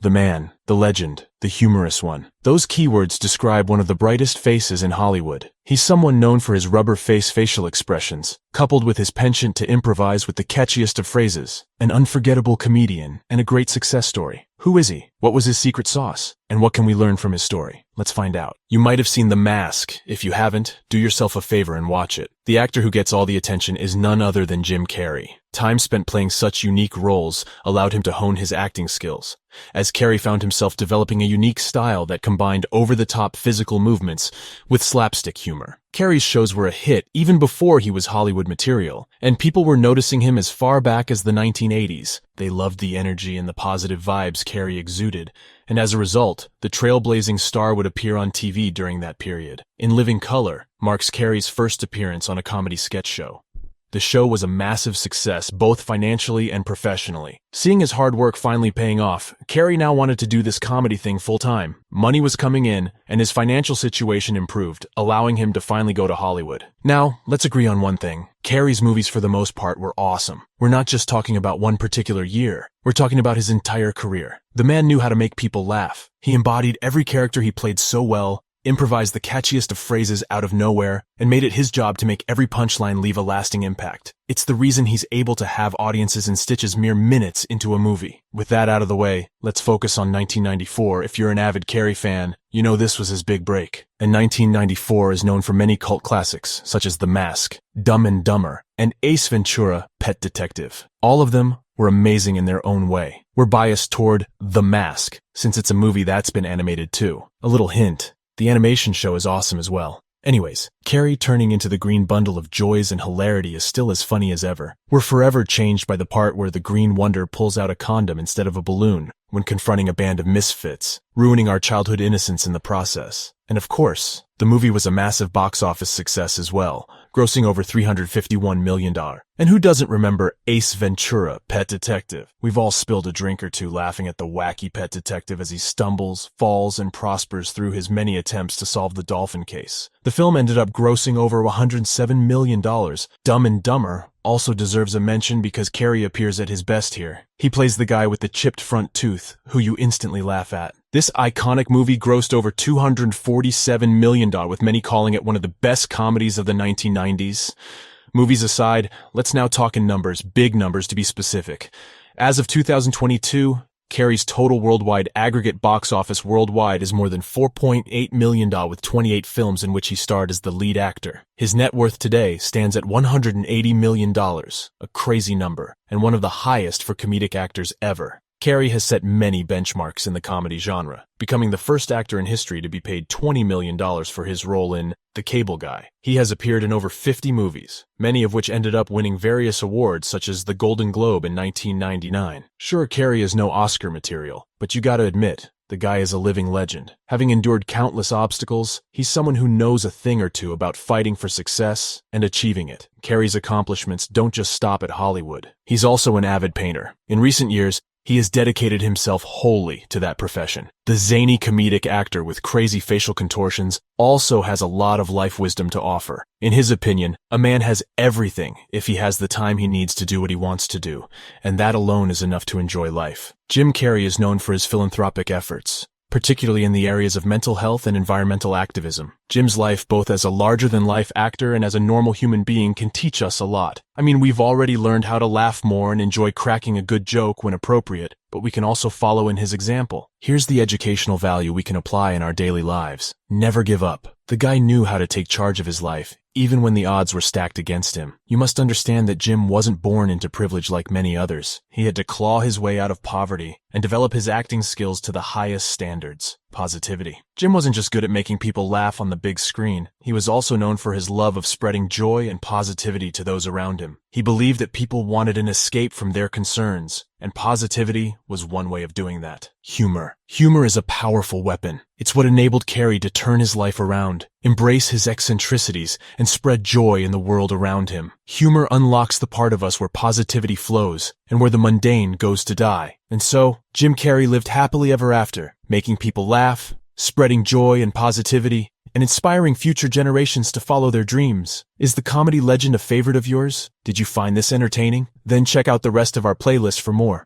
The man, the legend, the humorous one. Those keywords describe one of the brightest faces in Hollywood. He's someone known for his rubber face facial expressions, coupled with his penchant to improvise with the catchiest of phrases. An unforgettable comedian and a great success story. Who is he? What was his secret sauce? And what can we learn from his story? Let's find out. You might have seen The Mask. If you haven't, do yourself a favor and watch it. The actor who gets all the attention is none other than Jim Carrey. Time spent playing such unique roles allowed him to hone his acting skills, as Carrey found himself developing a unique style that combined over-the-top physical movements with slapstick humor. Carrey's shows were a hit even before he was Hollywood material, and people were noticing him as far back as the 1980s. They loved the energy and the positive vibes Carrey exuded, and as a result, the trailblazing star would appear on TV during that period. In Living Color marks Carrey's first appearance on a comedy sketch show. The show was a massive success, both financially and professionally. Seeing his hard work finally paying off, Carrey now wanted to do this comedy thing full-time. Money was coming in, and his financial situation improved, allowing him to finally go to Hollywood. Now, let's agree on one thing. Carrey's movies for the most part were awesome. We're not just talking about one particular year. We're talking about his entire career. The man knew how to make people laugh. He embodied every character he played so well, improvised the catchiest of phrases out of nowhere, and made it his job to make every punchline leave a lasting impact. It's the reason he's able to have audiences in stitches mere minutes into a movie. With that out of the way, let's focus on 1994. If you're an avid Carrey fan, you know this was his big break. And 1994 is known for many cult classics, such as The Mask, Dumb and Dumber, and Ace Ventura, Pet Detective. All of them were amazing in their own way. We're biased toward The Mask, since it's a movie that's been animated too. A little hint. The animation show is awesome as well. Anyways, Carrey turning into the green bundle of joys and hilarity is still as funny as ever. We're forever changed by the part where the Green Wonder pulls out a condom instead of a balloon when confronting a band of misfits, ruining our childhood innocence in the process. And of course, the movie was a massive box office success as well, grossing over $351 million. And who doesn't remember Ace Ventura, Pet Detective? We've all spilled a drink or two laughing at the wacky pet detective as he stumbles, falls, and prospers through his many attempts to solve the dolphin case. The film ended up grossing over $107 million. Dumb and Dumber also deserves a mention because Carrey appears at his best here. He plays the guy with the chipped front tooth, who you instantly laugh at. This iconic movie grossed over $247 million, with many calling it one of the best comedies of the 1990s. Movies aside, let's now talk in numbers, big numbers to be specific. As of 2022, Carrey's total worldwide aggregate box office worldwide is more than $4.8 million with 28 films in which he starred as the lead actor. His net worth today stands at $180 million, a crazy number, and one of the highest for comedic actors ever. Carrey has set many benchmarks in the comedy genre, becoming the first actor in history to be paid $20 million for his role in The Cable Guy. He has appeared in over 50 movies, many of which ended up winning various awards such as the Golden Globe in 1999. Sure, Carrey is no Oscar material, but you gotta admit, the guy is a living legend. Having endured countless obstacles, he's someone who knows a thing or two about fighting for success and achieving it. Carrey's accomplishments don't just stop at Hollywood. He's also an avid painter. In recent years, he has dedicated himself wholly to that profession. The zany comedic actor with crazy facial contortions also has a lot of life wisdom to offer. In his opinion, a man has everything if he has the time he needs to do what he wants to do, and that alone is enough to enjoy life. Jim Carrey is known for his philanthropic efforts, particularly in the areas of mental health and environmental activism. Jim's life, both as a larger-than-life actor and as a normal human being, can teach us a lot. I mean, we've already learned how to laugh more and enjoy cracking a good joke when appropriate, but we can also follow in his example. Here's the educational value we can apply in our daily lives. Never give up. The guy knew how to take charge of his life, even when the odds were stacked against him. You must understand that Jim wasn't born into privilege like many others. He had to claw his way out of poverty and develop his acting skills to the highest standards. Positivity. Jim wasn't just good at making people laugh on the big screen. He was also known for his love of spreading joy and positivity to those around him. He believed that people wanted an escape from their concerns, and positivity was one way of doing that. Humor. Humor is a powerful weapon. It's what enabled Carrey to turn his life around, embrace his eccentricities, and spread joy in the world around him. Humor unlocks the part of us where positivity flows, and where the mundane goes to die. And so, Jim Carrey lived happily ever after, making people laugh, spreading joy and positivity, and inspiring future generations to follow their dreams. Is the comedy legend a favorite of yours? Did you find this entertaining? Then check out the rest of our playlist for more.